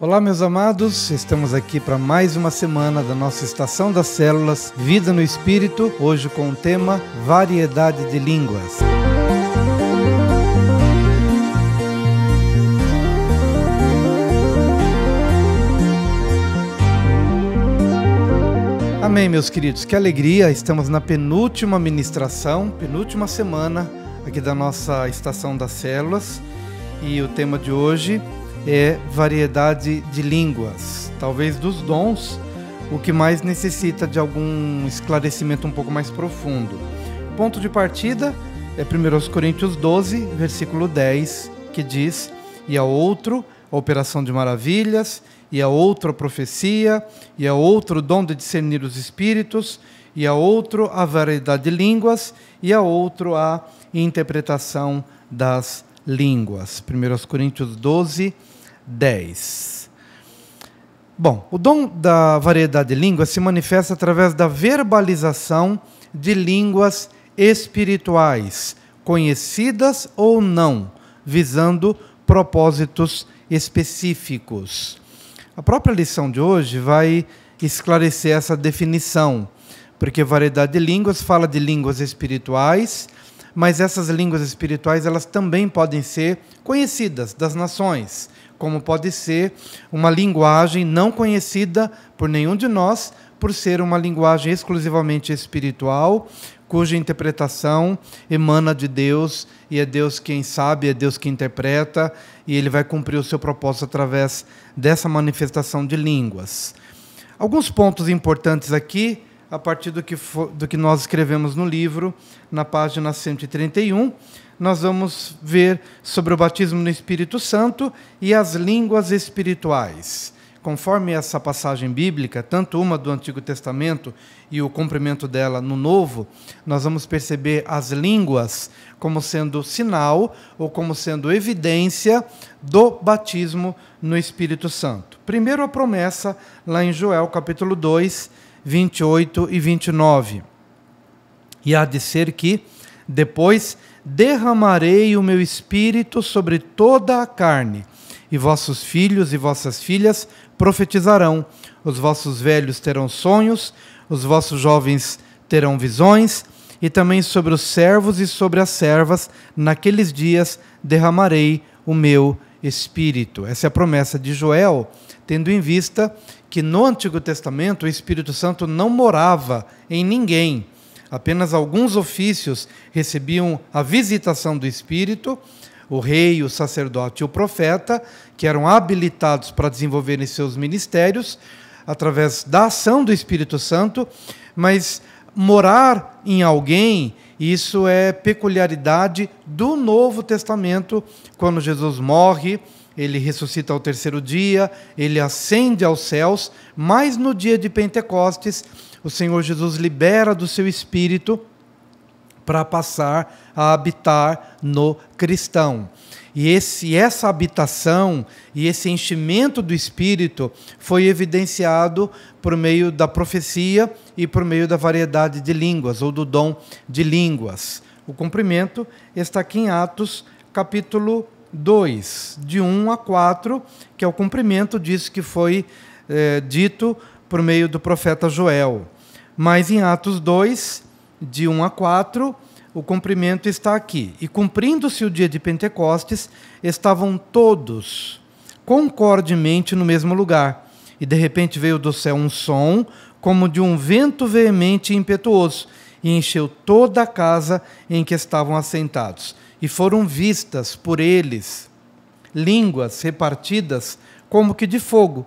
Olá, meus amados, estamos aqui para mais uma semana da nossa Estação das Células, Vida no Espírito, hoje com o tema Variedade de Línguas. Amém, meus queridos, que alegria, estamos na penúltima ministração, penúltima semana aqui da nossa Estação das Células e o tema de hoje é variedade de línguas. Talvez dos dons, o que mais necessita de algum esclarecimento um pouco mais profundo. Ponto de partida é 1 Coríntios 12, versículo 10, que diz: e a outro a operação de maravilhas, e a outro a profecia, e a outro o dom de discernir os espíritos, e a outro a variedade de línguas, e a outro a interpretação das línguas. 1 Coríntios 12, 10. Bom, o dom da variedade de línguas se manifesta através da verbalização de línguas espirituais, conhecidas ou não, visando propósitos específicos. A própria lição de hoje vai esclarecer essa definição, porque variedade de línguas fala de línguas espirituais, mas essas línguas espirituais elas também podem ser conhecidas das nações, como pode ser uma linguagem não conhecida por nenhum de nós, por ser uma linguagem exclusivamente espiritual, cuja interpretação emana de Deus, e é Deus quem sabe, é Deus quem interpreta, e Ele vai cumprir o seu propósito através dessa manifestação de línguas. Alguns pontos importantes aqui, a partir do que nós escrevemos no livro, na página 131, nós vamos ver sobre o batismo no Espírito Santo e as línguas espirituais. Conforme essa passagem bíblica, tanto uma do Antigo Testamento e o cumprimento dela no Novo, nós vamos perceber as línguas como sendo sinal ou como sendo evidência do batismo no Espírito Santo. Primeiro a promessa lá em Joel capítulo 2, 28 e 29. E há de ser que, depois, derramarei o meu espírito sobre toda a carne, e vossos filhos e vossas filhas profetizarão, os vossos velhos terão sonhos, os vossos jovens terão visões, e também sobre os servos e sobre as servas, naqueles dias derramarei o meu espírito. Essa é a promessa de Joel, tendo em vista que no Antigo Testamento o Espírito Santo não morava em ninguém. Apenas alguns ofícios recebiam a visitação do Espírito, o rei, o sacerdote e o profeta, que eram habilitados para desenvolverem seus ministérios através da ação do Espírito Santo, mas morar em alguém, isso é peculiaridade do Novo Testamento. Quando Jesus morre, ele ressuscita ao terceiro dia, ele ascende aos céus, mas no dia de Pentecostes, o Senhor Jesus libera do seu Espírito para passar a habitar no cristão. E essa habitação e esse enchimento do Espírito foi evidenciado por meio da profecia e por meio da variedade de línguas, ou do dom de línguas. O cumprimento está aqui em Atos, capítulo 2, de 1 a 4, que é o cumprimento disso que foi dito por meio do profeta Joel. Mas em Atos 2, de 1 a 4, o cumprimento está aqui. E cumprindo-se o dia de Pentecostes, estavam todos concordemente no mesmo lugar. E de repente veio do céu um som, como de um vento veemente e impetuoso, e encheu toda a casa em que estavam assentados. E foram vistas por eles línguas repartidas como que de fogo,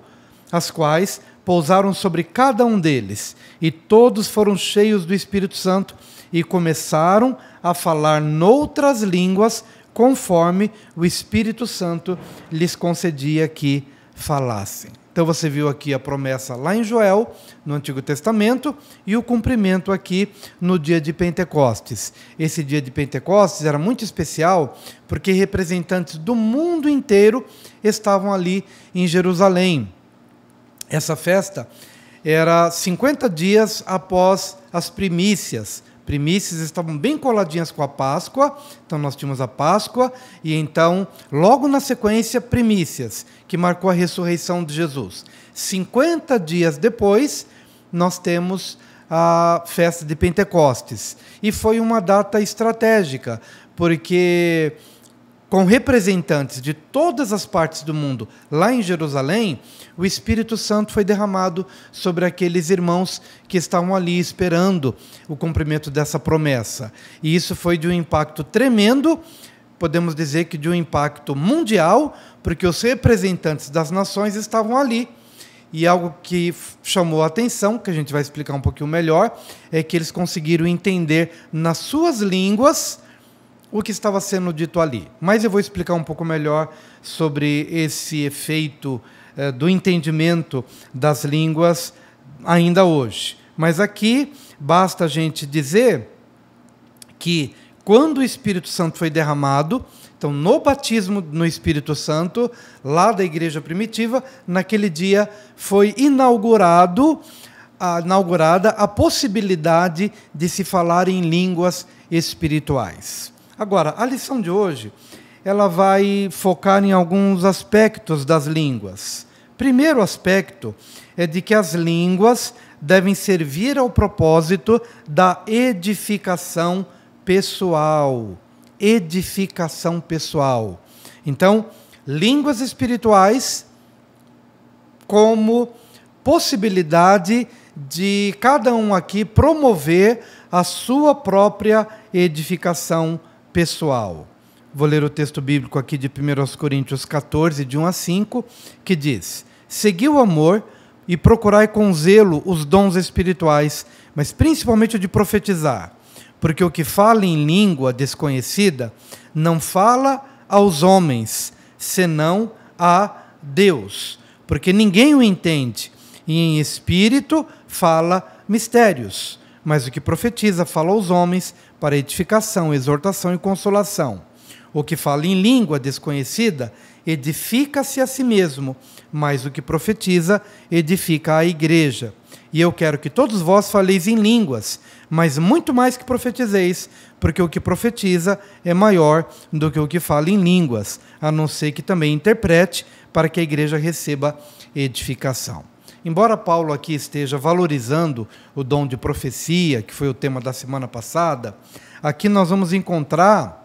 as quais pousaram sobre cada um deles, e todos foram cheios do Espírito Santo e começaram a falar noutras línguas, conforme o Espírito Santo lhes concedia que falassem. Então você viu aqui a promessa lá em Joel, no Antigo Testamento, e o cumprimento aqui no dia de Pentecostes. Esse dia de Pentecostes era muito especial, porque representantes do mundo inteiro estavam ali em Jerusalém. Essa festa era 50 dias após as primícias, Primícias estavam bem coladinhas com a Páscoa, então nós tínhamos a Páscoa, e então, logo na sequência, primícias, que marcou a ressurreição de Jesus. 50 dias depois, nós temos a festa de Pentecostes. E foi uma data estratégica, porque com representantes de todas as partes do mundo lá em Jerusalém, o Espírito Santo foi derramado sobre aqueles irmãos que estavam ali esperando o cumprimento dessa promessa. E isso foi de um impacto tremendo, podemos dizer que de um impacto mundial, porque os representantes das nações estavam ali. E algo que chamou a atenção, que a gente vai explicar um pouquinho melhor, é que eles conseguiram entender nas suas línguas o que estava sendo dito ali. Mas eu vou explicar um pouco melhor sobre esse efeito do entendimento das línguas ainda hoje. Mas aqui basta a gente dizer que quando o Espírito Santo foi derramado, então no batismo no Espírito Santo, lá da igreja primitiva, naquele dia foi inaugurada a possibilidade de se falar em línguas espirituais. Agora, a lição de hoje, ela vai focar em alguns aspectos das línguas. Primeiro aspecto é de que as línguas devem servir ao propósito da edificação pessoal. Edificação pessoal. Então, línguas espirituais como possibilidade de cada um aqui promover a sua própria edificação pessoal. Vou ler o texto bíblico aqui de 1 Coríntios 14, de 1 a 5, que diz: segui o amor e procurai com zelo os dons espirituais, mas principalmente o de profetizar, porque o que fala em língua desconhecida não fala aos homens, senão a Deus, porque ninguém o entende, e em espírito fala mistérios, mas o que profetiza fala aos homens para edificação, exortação e consolação. O que fala em língua desconhecida edifica-se a si mesmo, mas o que profetiza edifica a igreja. E eu quero que todos vós faleis em línguas, mas muito mais que profetizeis, porque o que profetiza é maior do que o que fala em línguas, a não ser que também interprete, para que a igreja receba edificação. Embora Paulo aqui esteja valorizando o dom de profecia, que foi o tema da semana passada, aqui nós vamos encontrar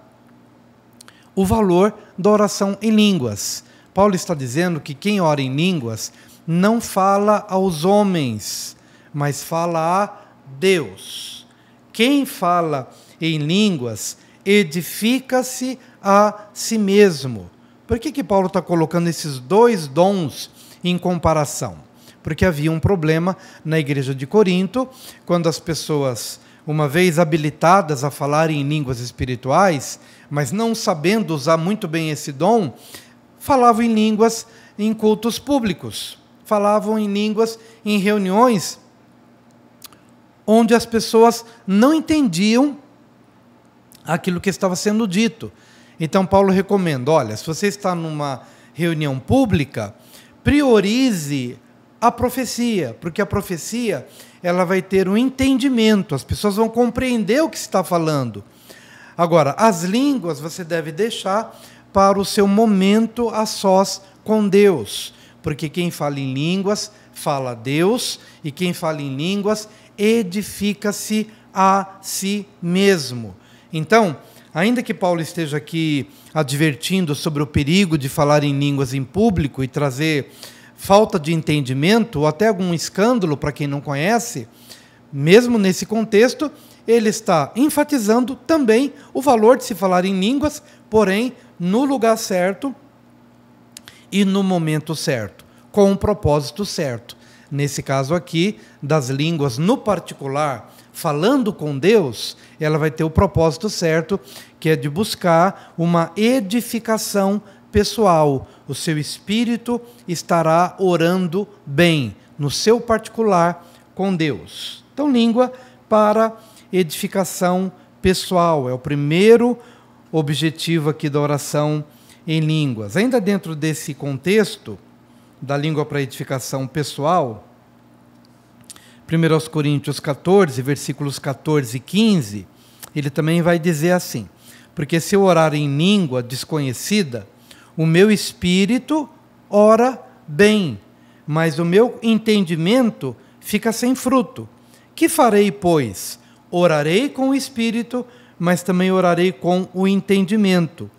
o valor da oração em línguas. Paulo está dizendo que quem ora em línguas não fala aos homens, mas fala a Deus. Quem fala em línguas edifica-se a si mesmo. Por que Paulo está colocando esses dois dons em comparação? Porque havia um problema na igreja de Corinto, quando as pessoas, uma vez habilitadas a falar em línguas espirituais, mas não sabendo usar muito bem esse dom, falavam em línguas em cultos públicos, falavam em línguas em reuniões onde as pessoas não entendiam aquilo que estava sendo dito. Então Paulo recomenda, olha, se você está numa reunião pública, priorize a profecia, porque a profecia ela vai ter um entendimento, as pessoas vão compreender o que se está falando. Agora, as línguas você deve deixar para o seu momento a sós com Deus, porque quem fala em línguas fala a Deus, e quem fala em línguas edifica-se a si mesmo. Então, ainda que Paulo esteja aqui advertindo sobre o perigo de falar em línguas em público e trazer falta de entendimento ou até algum escândalo para quem não conhece, mesmo nesse contexto, ele está enfatizando também o valor de se falar em línguas, porém, no lugar certo e no momento certo, com o propósito certo. Nesse caso aqui, das línguas no particular, falando com Deus, ela vai ter o propósito certo, que é de buscar uma edificação pessoal. O seu espírito estará orando bem, no seu particular, com Deus. Então, língua para edificação pessoal. É o primeiro objetivo aqui da oração em línguas. Ainda dentro desse contexto, da língua para edificação pessoal, 1 Coríntios 14, versículos 14 e 15, ele também vai dizer assim: porque se eu orar em língua desconhecida, o meu espírito ora bem, mas o meu entendimento fica sem fruto. Que farei, pois? Orarei com o espírito, mas também orarei com o entendimento.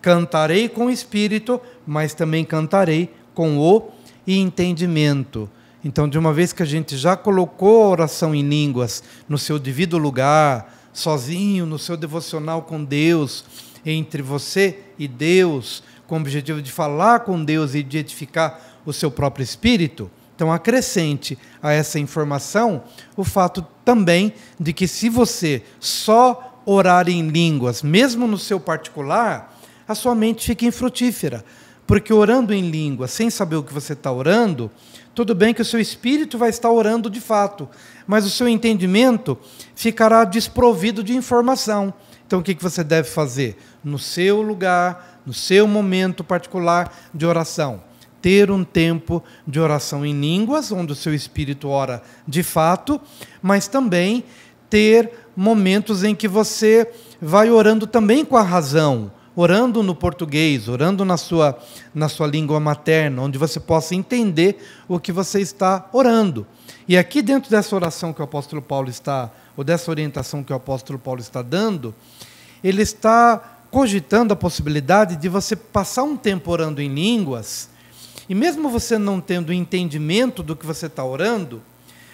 Cantarei com o espírito, mas também cantarei com o entendimento. Então, de uma vez que a gente já colocou a oração em línguas no seu devido lugar, sozinho, no seu devocional com Deus, entre você e Deus, com o objetivo de falar com Deus e de edificar o seu próprio espírito, então acrescente a essa informação o fato também de que se você só orar em línguas, mesmo no seu particular, a sua mente fica infrutífera, porque orando em línguas, sem saber o que você está orando, tudo bem que o seu espírito vai estar orando de fato, mas o seu entendimento ficará desprovido de informação. Então o que você deve fazer? No seu lugar, no seu momento particular de oração, ter um tempo de oração em línguas, onde o seu espírito ora de fato, mas também ter momentos em que você vai orando também com a razão, orando no português, orando na sua língua materna, onde você possa entender o que você está orando. E aqui dentro dessa oração que o apóstolo Paulo está, ou dessa orientação que o apóstolo Paulo está dando, ele está cogitando a possibilidade de você passar um tempo orando em línguas, e mesmo você não tendo entendimento do que você está orando,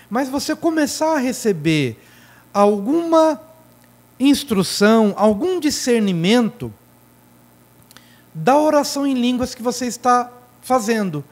mas você começar a receber alguma instrução, algum discernimento da oração em línguas que você está fazendo.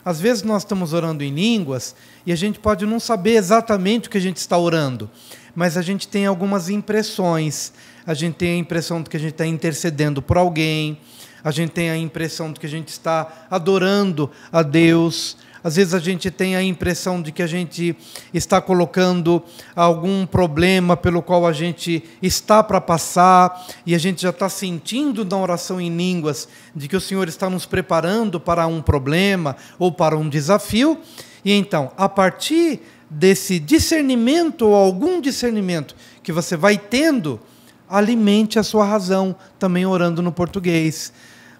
Às vezes nós estamos orando em línguas e a gente pode não saber exatamente o que a gente está orando, mas a gente tem algumas impressões. A gente tem a impressão de que a gente está intercedendo por alguém, a gente tem a impressão de que a gente está adorando a Deus, às vezes a gente tem a impressão de que a gente está colocando algum problema pelo qual a gente está para passar, e a gente já está sentindo na oração em línguas de que o Senhor está nos preparando para um problema ou para um desafio. E então, a partir desse discernimento ou algum discernimento que você vai tendo, alimente a sua razão, também orando no português.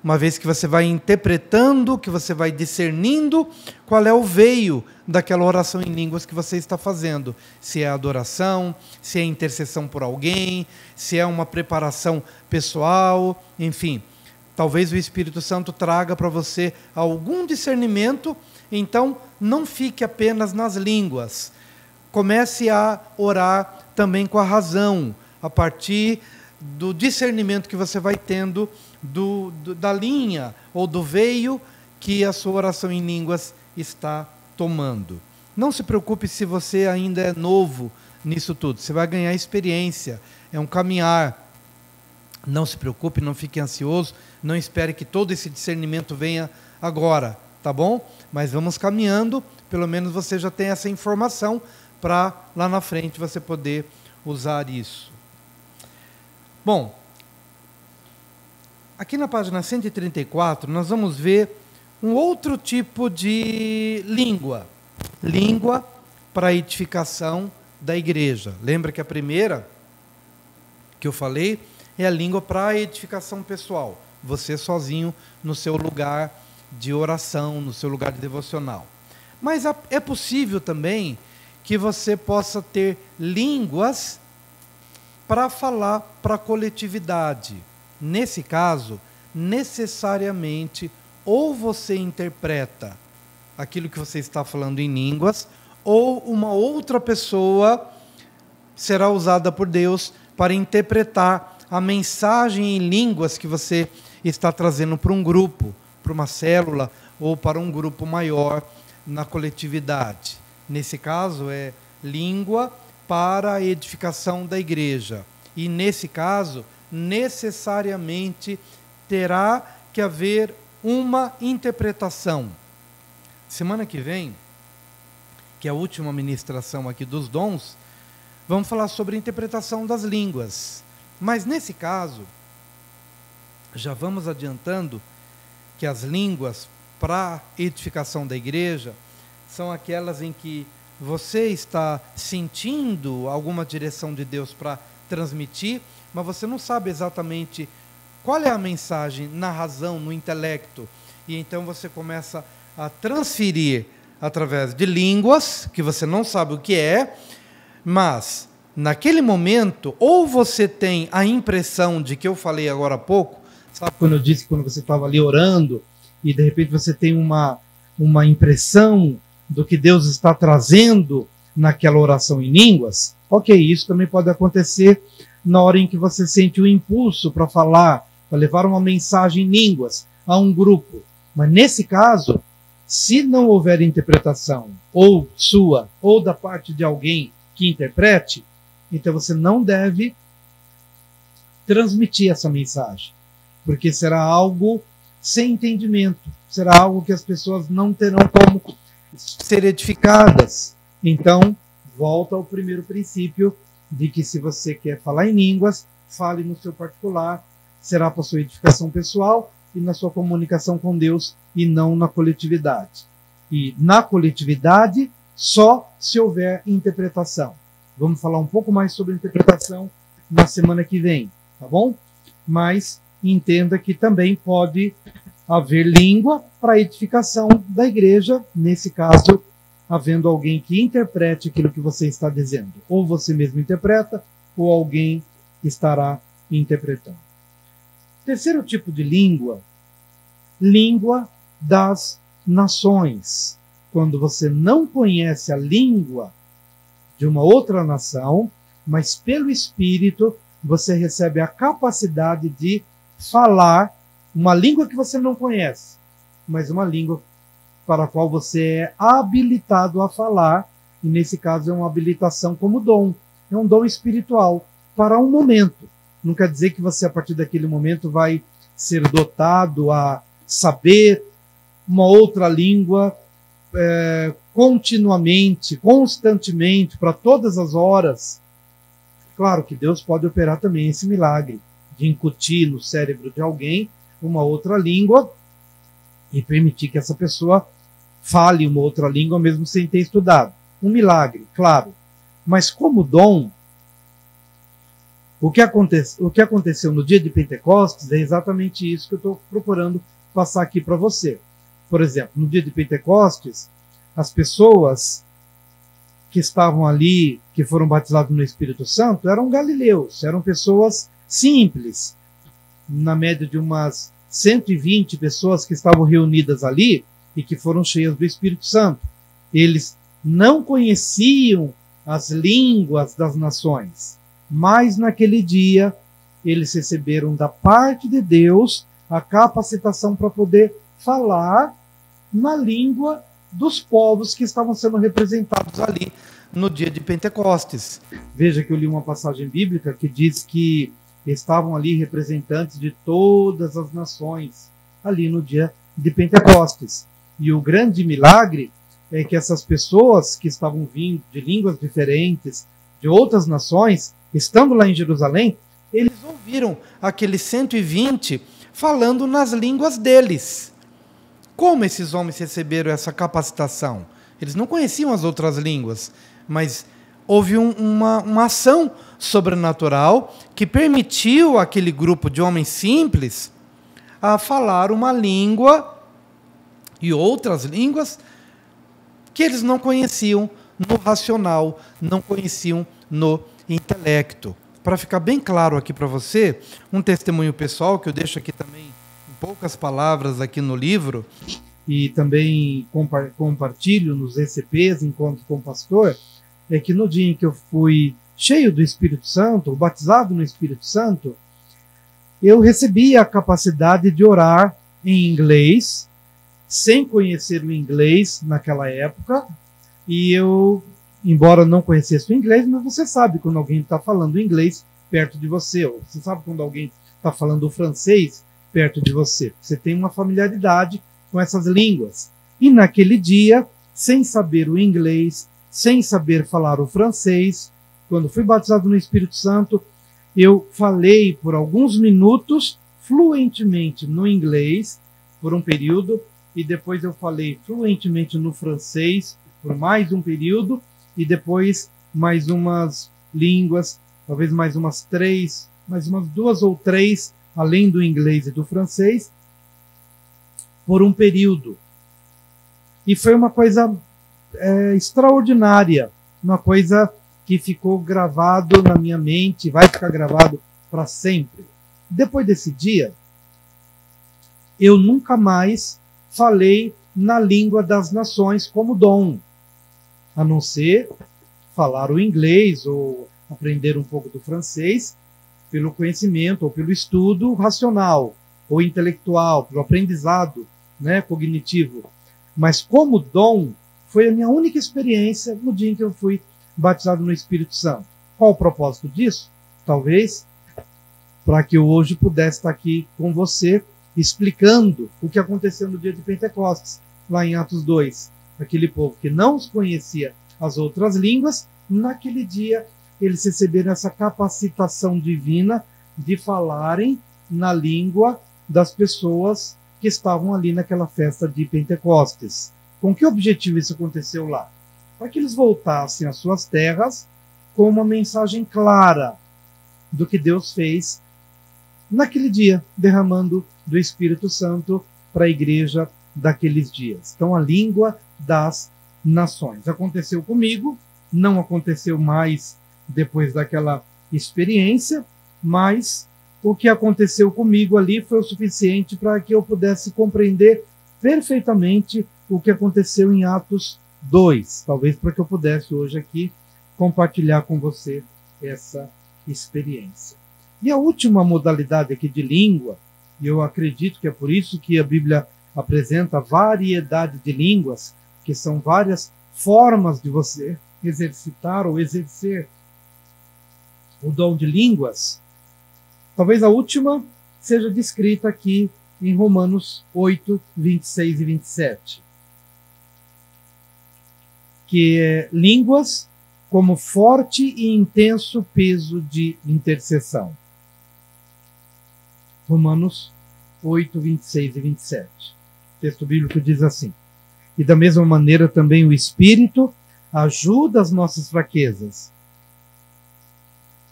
Uma vez que você vai interpretando, que você vai discernindo qual é o veio daquela oração em línguas que você está fazendo. Se é adoração, se é intercessão por alguém, se é uma preparação pessoal, enfim. Talvez o Espírito Santo traga para você algum discernimento, então não fique apenas nas línguas. Comece a orar também com a razão, a partir do discernimento que você vai tendo da linha ou do veio que a sua oração em línguas está tomando. Não se preocupe se você ainda é novo nisso tudo, você vai ganhar experiência, é um caminhar. Não se preocupe, não fique ansioso, não espere que todo esse discernimento venha agora, tá bom? Mas vamos caminhando, pelo menos você já tem essa informação para lá na frente você poder usar isso. Bom, aqui na página 134, nós vamos ver um outro tipo de língua. Língua para a edificação da igreja. Lembra que a primeira que eu falei é a língua para a edificação pessoal. Você sozinho no seu lugar de oração, no seu lugar de devocional. Mas é possível também que você possa ter línguas para falar para a coletividade. Nesse caso, necessariamente, ou você interpreta aquilo que você está falando em línguas, ou uma outra pessoa será usada por Deus para interpretar a mensagem em línguas que você está trazendo para um grupo, para uma célula, ou para um grupo maior na coletividade. Nesse caso, é língua para a edificação da igreja. E, nesse caso, necessariamente terá que haver uma interpretação. Semana que vem, que é a última ministração aqui dos dons, vamos falar sobre a interpretação das línguas. Mas, nesse caso, já vamos adiantando que as línguas para a edificação da igreja são aquelas em que você está sentindo alguma direção de Deus para transmitir, mas você não sabe exatamente qual é a mensagem na razão, no intelecto. E então você começa a transferir através de línguas, que você não sabe o que é, mas naquele momento, ou você tem a impressão de que eu falei agora há pouco, sabe quando eu disse, quando você estava ali orando, e de repente você tem uma impressão do que Deus está trazendo naquela oração em línguas? Ok, isso também pode acontecer na hora em que você sente o impulso para falar, para levar uma mensagem em línguas a um grupo. Mas nesse caso, se não houver interpretação, ou sua, ou da parte de alguém que interprete, então você não deve transmitir essa mensagem, porque será algo sem entendimento, será algo que as pessoas não terão como ser edificadas. Então, volta ao primeiro princípio de que se você quer falar em línguas, fale no seu particular, será para sua edificação pessoal e na sua comunicação com Deus e não na coletividade. E na coletividade, só se houver interpretação. Vamos falar um pouco mais sobre interpretação na semana que vem, tá bom? Mas entenda que também pode haver língua para edificação da igreja, nesse caso, havendo alguém que interprete aquilo que você está dizendo. Ou você mesmo interpreta, ou alguém estará interpretando. Terceiro tipo de língua, língua das nações. Quando você não conhece a língua de uma outra nação, mas pelo Espírito você recebe a capacidade de falar uma língua que você não conhece, mas uma língua para a qual você é habilitado a falar, e nesse caso é uma habilitação como dom, é um dom espiritual para um momento. Não quer dizer que você, a partir daquele momento, vai ser dotado a saber uma outra língua continuamente, constantemente, para todas as horas. Claro que Deus pode operar também esse milagre de incutir no cérebro de alguém uma outra língua e permitir que essa pessoa fale uma outra língua mesmo sem ter estudado. Um milagre, claro. Mas como dom, o que aconteceu no dia de Pentecostes é exatamente isso que eu estou procurando passar aqui para você. Por exemplo, no dia de Pentecostes, as pessoas que estavam ali, que foram batizadas no Espírito Santo, eram galileus, eram pessoas simples, na média de umas 120 pessoas que estavam reunidas ali e que foram cheias do Espírito Santo. Eles não conheciam as línguas das nações, mas naquele dia eles receberam da parte de Deus a capacitação para poder falar na língua dos povos que estavam sendo representados ali no dia de Pentecostes. Veja que eu li uma passagem bíblica que diz que estavam ali representantes de todas as nações ali no dia de Pentecostes. E o grande milagre é que essas pessoas que estavam vindo de línguas diferentes, de outras nações, estando lá em Jerusalém, eles ouviram aqueles 120 falando nas línguas deles. Como esses homens receberam essa capacitação? Eles não conheciam as outras línguas, mas houve uma ação sobrenatural que permitiu àquele grupo de homens simples a falar uma língua e outras línguas que eles não conheciam no racional, não conheciam no intelecto. Para ficar bem claro aqui para você, um testemunho pessoal que eu deixo aqui também em poucas palavras aqui no livro, e também compartilho nos ECPs, Encontro com o Pastor, é que no dia em que eu fui cheio do Espírito Santo, batizado no Espírito Santo, eu recebi a capacidade de orar em inglês, sem conhecer o inglês naquela época, e eu, embora não conhecesse o inglês, mas você sabe quando alguém está falando inglês perto de você, ou você sabe quando alguém está falando o francês perto de você. Você tem uma familiaridade com essas línguas. E naquele dia, sem saber o inglês, sem saber falar o francês, quando fui batizado no Espírito Santo, eu falei por alguns minutos fluentemente no inglês, por um período, e depois eu falei fluentemente no francês, por mais um período, e depois mais umas línguas, talvez mais umas 3, mais umas 2 ou 3, além do inglês e do francês, por um período. E foi uma coisa extraordinária, uma coisa que ficou gravado na minha mente, vai ficar gravado para sempre. Depois desse dia, eu nunca mais falei na língua das nações como dom, a não ser falar o inglês ou aprender um pouco do francês pelo conhecimento ou pelo estudo racional ou intelectual, pelo aprendizado, né, cognitivo. Mas como dom, foi a minha única experiência no dia em que eu fui batizado no Espírito Santo. Qual o propósito disso? Talvez para que eu hoje pudesse estar aqui com você explicando o que aconteceu no dia de Pentecostes, lá em Atos 2. Aquele povo que não conhecia as outras línguas, naquele dia eles receberam essa capacitação divina de falarem na língua das pessoas que estavam ali naquela festa de Pentecostes. Com que objetivo isso aconteceu lá? Para que eles voltassem às suas terras com uma mensagem clara do que Deus fez naquele dia, derramando do Espírito Santo para a igreja daqueles dias. Então, a língua das nações. Aconteceu comigo, não aconteceu mais depois daquela experiência, mas o que aconteceu comigo ali foi o suficiente para que eu pudesse compreender perfeitamente o que aconteceu em Atos 2. Talvez para que eu pudesse hoje aqui compartilhar com você essa experiência. E a última modalidade aqui de língua, e eu acredito que é por isso que a Bíblia apresenta variedade de línguas, que são várias formas de você exercitar ou exercer o dom de línguas. Talvez a última seja descrita aqui em Romanos 8, 26 e 27. Que é línguas como forte e intenso peso de intercessão. Romanos 8, 26 e 27. O texto bíblico diz assim: e da mesma maneira também o Espírito ajuda as nossas fraquezas,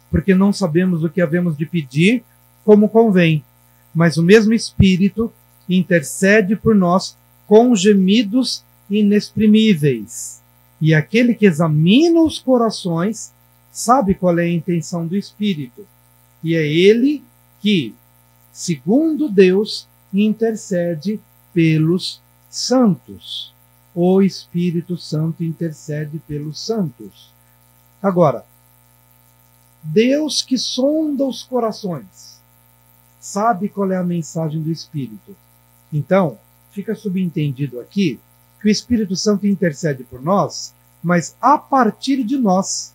porque não sabemos o que havemos de pedir como convém, mas o mesmo Espírito intercede por nós com gemidos inexprimíveis. E aquele que examina os corações sabe qual é a intenção do Espírito. E é ele que, segundo Deus, intercede pelos santos. O Espírito Santo intercede pelos santos. Agora, Deus que sonda os corações sabe qual é a mensagem do Espírito. Então, fica subentendido aqui que o Espírito Santo intercede por nós, mas a partir de nós,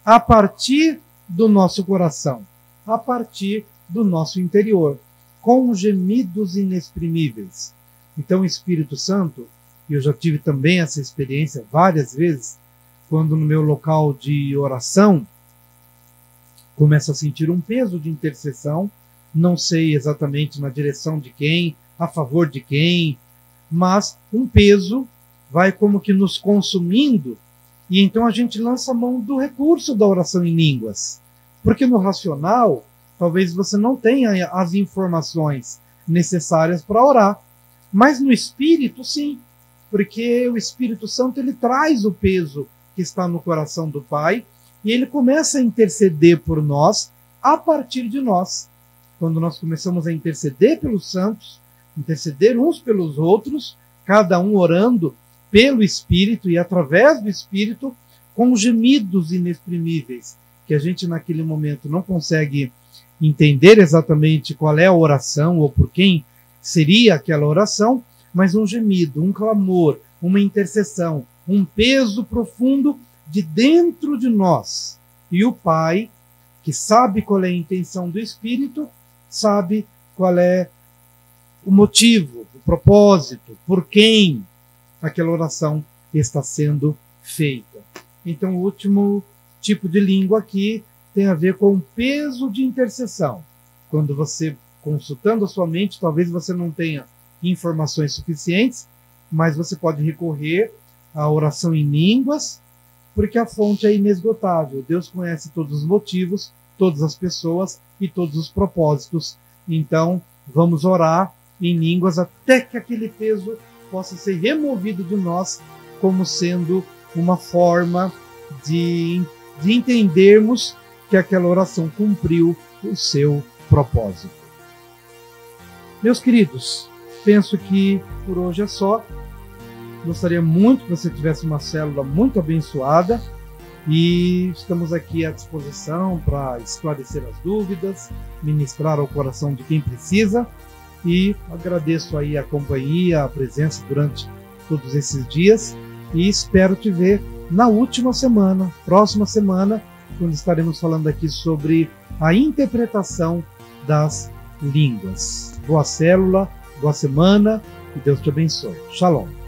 a partir do nosso coração, a partir do nosso interior, com gemidos inexprimíveis. Então o Espírito Santo, e eu já tive também essa experiência várias vezes, quando no meu local de oração começo a sentir um peso de intercessão, não sei exatamente na direção de quem, a favor de quem, mas um peso vai como que nos consumindo, e então a gente lança a mão do recurso da oração em línguas. Porque no racional, talvez você não tenha as informações necessárias para orar, mas no Espírito, sim, porque o Espírito Santo ele traz o peso que está no coração do Pai, e ele começa a interceder por nós a partir de nós. Quando nós começamos a interceder pelos santos, interceder uns pelos outros, cada um orando pelo Espírito e através do Espírito, com gemidos inexprimíveis, que a gente naquele momento não consegue entender exatamente qual é a oração ou por quem seria aquela oração, mas um gemido, um clamor, uma intercessão, um peso profundo de dentro de nós. E o Pai, que sabe qual é a intenção do Espírito, sabe qual é o motivo, o propósito, por quem aquela oração está sendo feita. Então, o último tipo de língua aqui tem a ver com o peso de intercessão. Quando você, consultando a sua mente, talvez você não tenha informações suficientes, mas você pode recorrer à oração em línguas porque a fonte é inesgotável. Deus conhece todos os motivos, todas as pessoas e todos os propósitos. Então, vamos orar em línguas até que aquele peso possa ser removido de nós, como sendo uma forma de entendermos que aquela oração cumpriu o seu propósito. Meus queridos, penso que por hoje é só. Gostaria muito que você tivesse uma célula muito abençoada e estamos aqui à disposição para esclarecer as dúvidas, ministrar ao coração de quem precisa, e agradeço aí a companhia, a presença durante todos esses dias e espero te ver na última semana, próxima semana, quando estaremos falando aqui sobre a interpretação das línguas. Boa célula, boa semana, que Deus te abençoe. Shalom.